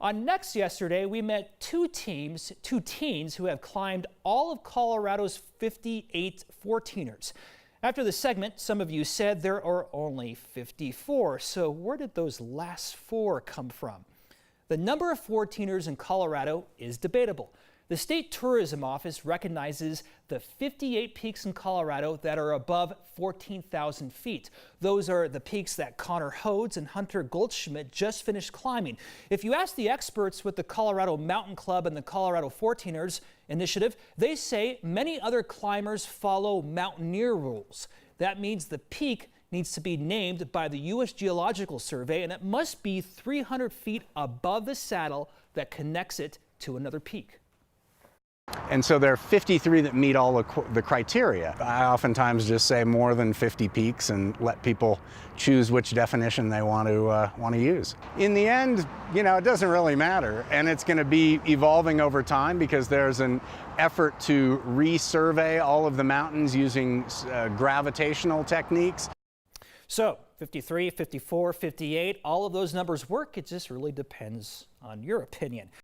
On Next yesterday, we met two teens who have climbed all of Colorado's 58 14ers. After the segment, some of you said there are only 54. So where did those last four come from? The number of 14ers in Colorado is debatable. The State Tourism Office recognizes the 58 peaks in Colorado that are above 14,000 feet. Those are the peaks that Connor Hodes and Hunter Goldschmidt just finished climbing. If you ask the experts with the Colorado Mountain Club and the Colorado 14ers Initiative, they say many other climbers follow mountaineer rules. That means the peak needs to be named by the U.S. Geological Survey, and it must be 300 feet above the saddle that connects it to another peak. And so there are 53 that meet all the criteria. I oftentimes just say more than 50 peaks and let people choose which definition they want to use. In the end, it doesn't really matter, and it's going to be evolving over time because there's an effort to resurvey all of the mountains using gravitational techniques. So 53, 54, 58, all of those numbers work. It just really depends on your opinion.